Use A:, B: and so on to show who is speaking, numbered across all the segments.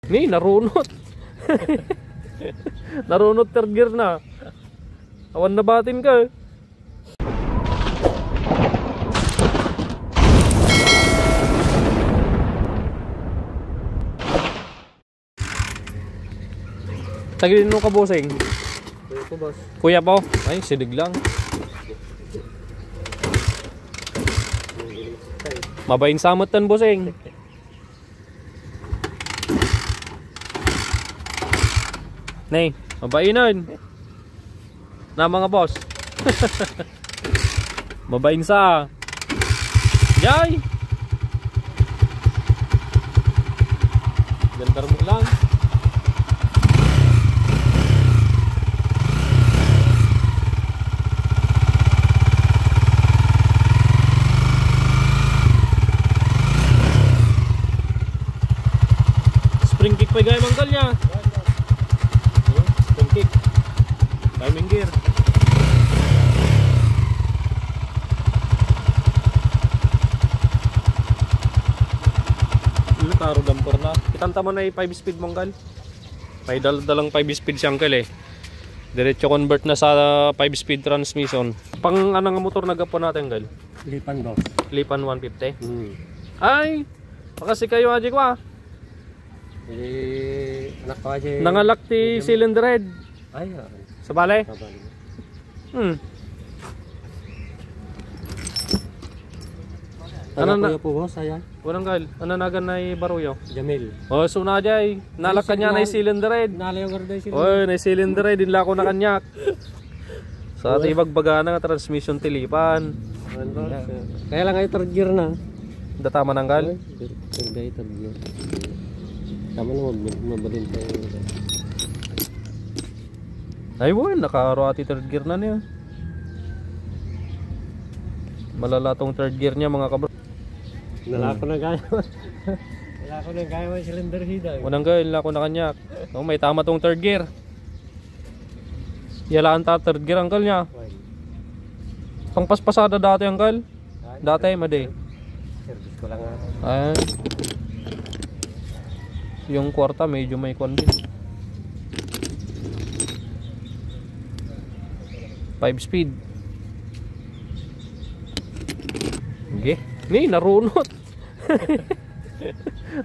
A: Ni, narunot. Narunot third gear na. Awan na batin ka. Tagilin mo ka, bossing.
B: Kuya po, boss.
A: Kuya po. Ay, sidig lang. Mabain samot tan, bossing. Nay, mabainan. Na mga boss. Mabain sa. Yay! Gantar mo lang. Spring kick pa gaya mangkal niya. Spring kick. Timing gear. Taro damper na. Kitanta mo na yung 5 speed mangkal. May dalang 5 speed siya angkal eh. Diretso convert na sa 5 speed transmission. Pang anong motor nagapo natin gal?
B: Lipan, boss.
A: Lipan 150. Ay! Makasi kayo aji ko ah.
B: Anak ko aja.
A: Nangalak ti cylinder head.
B: Ay,
A: sa balay?
B: Ano na po, boss? Ayan.
A: Walang gal. Ananagan na baruyo.
B: Jamil.
A: Oh, suna jay. Nalak kanya na cylinder head.
B: Nalayo garday sila.
A: Oy, na cylinder head din lako na kanyak. Sa tibag bagana nga transmission tilipan.
B: Kaya lang ay third gear na.
A: Datama nang gal.
B: Third gear. Tama na mabalin tayo.
A: Ay buwan, nakaroati third gear na niya. Malala tong third gear niya mga kabro.
B: Nalako na gaya. Nalako na gaya yung cylinder head.
A: Unang gal, nalako na kanyak. Oh, may tama tong third gear. Yalaan ta third gear angkal niya. Pangpaspasada dati angkal. Dati made.
B: Service ko lang nga.
A: Ay. Yung kwarta medyo may kon din. 5 speed. Okay. Ni, narunot.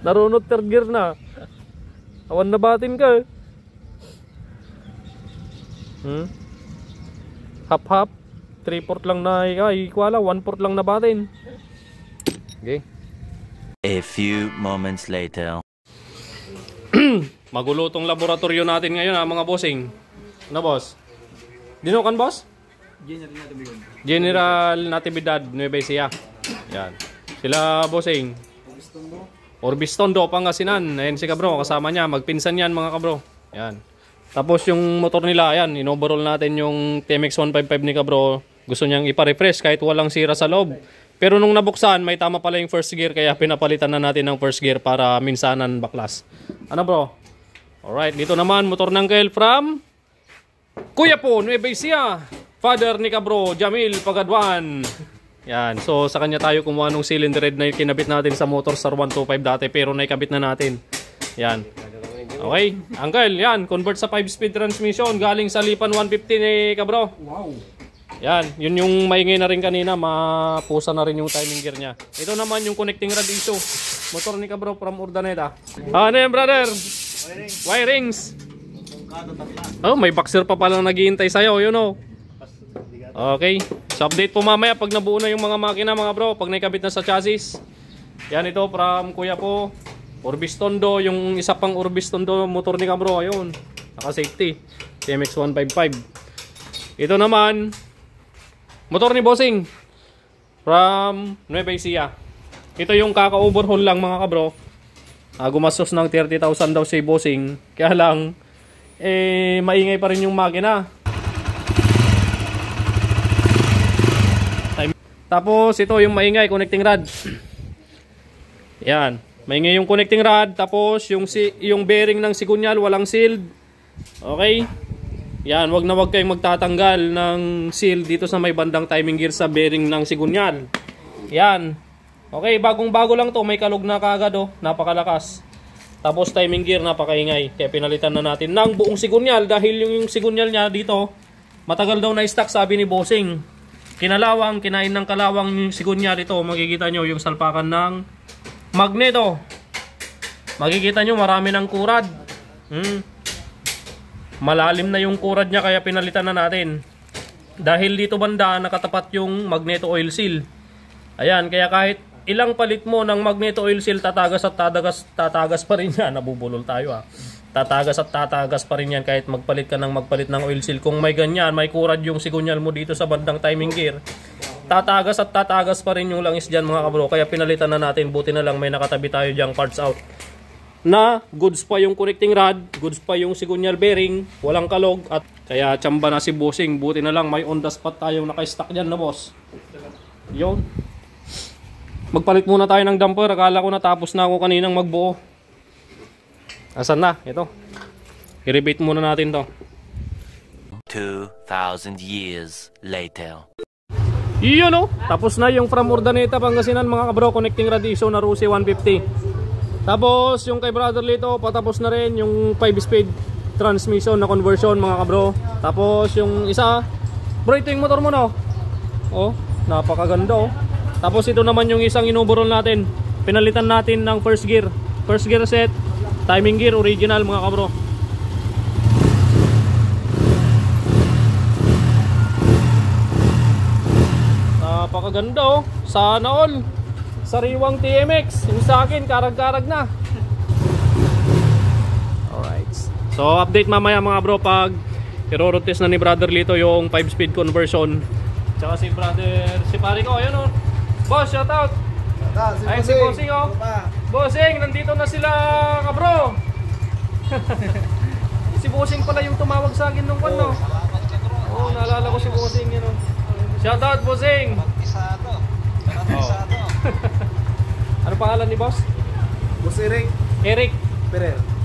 A: Narunot third gear na. Awan na batin ka. Hap-hap. 3/4 lang na ikwala. 1/4 lang na batin. Okay.
C: A few moments later.
A: Magulo tong laboratorio natin ngayon ha mga bossing. Ano boss? Dinokan boss? General Natividad Nueva Ecija. Yan. Sila bossing. Orbistondo Pangasinan. Ayan si kabro kasama niya. Magpinsan yan mga kabro. Yan. Tapos yung motor nila, ayan, inoverall natin yung TMX 155 ni kabro. Gusto niyang ipa-refresh kahit walang sira sa loob. Pero nung nabuksan, may tama pala yung first gear kaya pinapalitan na natin ng first gear para minsanan baklas. Ano bro? Alright, dito naman motor ng Kail from Kuya po, Nueva Ecija. Father ni kabro, Jamil Pagadwan. Yan, so sa kanya tayo kumuha ng cylinder head na kinabit natin sa motor Star 125 dati pero naikabit na natin. Yan. Okay, Uncle, yan, convert sa 5-speed transmission galing sa Lipan 150 ni kabro.
B: Wow.
A: Yan, yun yung maingay na rin kanina, mapusa na rin yung timing gear niya. Ito naman yung connecting rod issue. Motor ni kabro from Urdaneta. Ano yan brother? Wirings. Oh, may boxer pa palang naghihintay sa'yo, you know. Okay, so update po mamaya pag nabuo na yung mga makina mga bro, pag naikabit na sa chassis. Yan ito from Kuya po. Orbistondo, yung isa pang Orbistondo motor ni kabro, ayun. Naka-safety. TMX 155. Ito naman motor ni bossing from Nueva Ecija. Ito yung kaka-overhaul lang mga kabro. Gumastos ng 30,000 daw si bossing. Kaya lang maingay pa rin yung makina. Tapos ito yung maingay connecting rod. Yan, maingay yung connecting rod. Tapos yung bearing ng sigunyal walang sealed. Okay? Yan, wag na wag kayong magtatanggal ng seal dito sa may bandang timing gear sa bearing ng sigunyal. Yan. Okay, bagong bago lang to, may kalog na kaagad oh, napakalakas. Tapos timing gear, napakaingay. Kaya pinalitan na natin ng buong sigunyal dahil yung sigunyal niya dito, matagal daw na stock, sabi ni Bossing. Kinalawang, kinain ng kalawang yung sigunyal ito. Makikita nyo yung salpakan ng magneto. Makikita nyo marami ng kurad. Malalim na yung kurad niya kaya pinalitan na natin. Dahil dito banda nakatapat yung magneto oil seal. Ayan, kaya kahit ilang palit mo ng magneto oil seal, tatagas at tatagas pa rin yan. Nabubulol tayo Tatagas at tatagas pa rin yan kahit magpalit ka ng oil seal. Kung may ganyan, may kurad yung sigunyal mo dito sa bandang timing gear, tatagas at tatagas pa rin yung langis dyan mga kabro. Kaya pinalitan na natin. Buti na lang may nakatabi tayo dyang parts out na goods pa yung connecting rod, goods pa yung sigunyal bearing, walang kalog, at kaya tsamba na si Bossing. Buti na lang may on the spot tayong naka-stack dyan na boss. Yun. Magpalit muna tayo ng damper. Akala ko natapos na ako kaninang magbuo. Asan na? Ito. I-rebate muna natin to.
C: 2,000 years later.
A: Yun o. Tapos na yung from Urdaneta, Pangasinan mga kabro. Connecting rod ISO na Rusi 150. Tapos yung kay Brother Lito, patapos na rin yung 5-speed transmission na conversion mga kabro. Tapos yung isa, bro, ito yung motor mo no? Oh, napakaganda oh. Tapos ito naman yung isang inuburol natin. Pinalitan natin ng first gear set, timing gear original mga kabro. Napakaganda oh. Sana all. Sariwang TMX. Yung sa akin, karag-karag na. Alright. So, update mamaya mga bro pag i-road test na ni Brother Lito yung 5-speed conversion. Tsaka si pare ko, ayun o. Boss, shoutout. Ayun si Bossing o. Bossing, nandito na sila kabro. Si Bossing pala yung tumawag sa akin nung kwan no. Oo, naalala ko si Bossing yun o. Shoutout Bossing. Ano pangalan ni boss?
B: Boss Eric.
A: Eric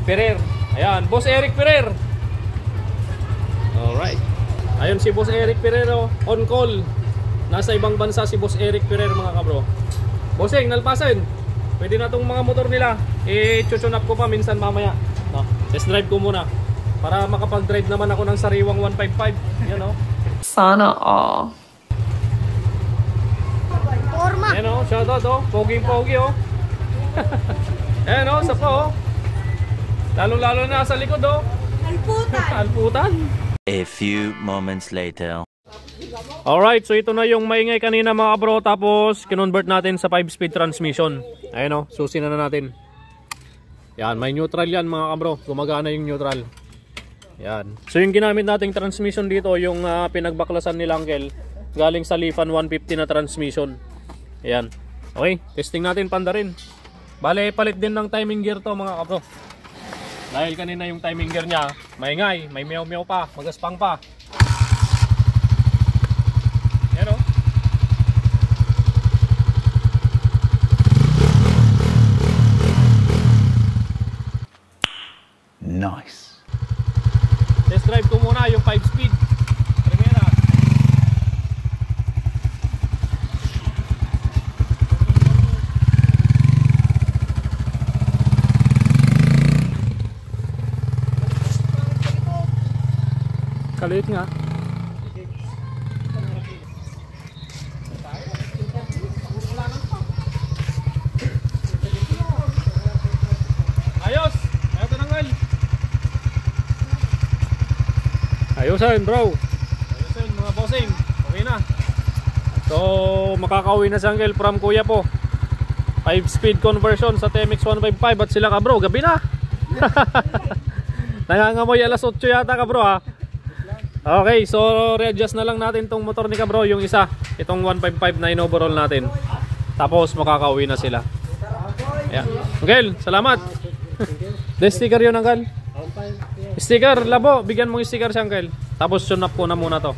A: Ferrer. Ayan, Boss Eric Ferrer. Alright. Ayun si Boss Eric Ferrer on call. Nasa ibang bansa si Boss Eric Ferrer mga kabro. Bossing, nalpasan. Pwede na tong mga motor nila. I-tune up ko pa minsan mamaya. No, test drive ko muna. Para makapag-drive naman ako ng sariwang 155. Yan o.
D: Sana all.
A: Ayan o, shoutout o. Pogi-pogi o. Ayan o, sa po o. Lalo-lalo na sa likod o. Alputan.
C: A few moments later.
A: Alright, so ito na yung maingay kanina mga bro. Tapos kinonvert natin sa 5-speed transmission. Ayan o, susi na natin. Yan, may neutral yan mga kabro. Gumagana yung neutral. Yan. So yung ginamit nating transmission dito, yung pinagbaklasan ni Langkel, galing sa Lifan 150 na transmission. Ayan. Okay, testing natin panda rin. Bale, palit din ng timing gear to mga kabro. Dahil kanina yung timing gear niya, maingay, may meow-meow pa, magaspang pa. Ayan o.
C: Nice.
A: Test drive ko muna yung 5-speed. Primera. Kalit nga. Ayos! Ayaw tananggal! Ayusin bro! Ayusin mga bossing! Okay na! So makakauwi na si Angel from Kuya po. 5-speed conversion sa TMX 155 at sila ka bro, gabi na! Nangangamoy alas 8 yata ka bro ha. Okay, so readjust na lang natin tong motor ni Kabro, yung isa, itong 155 na in-overall natin. Tapos makakauwi na sila. Ayan. Angel, salamat. The sticker yun Angel. Sticker, labo, bigyan mong sticker si Angel. Tapos tune up ko na muna to.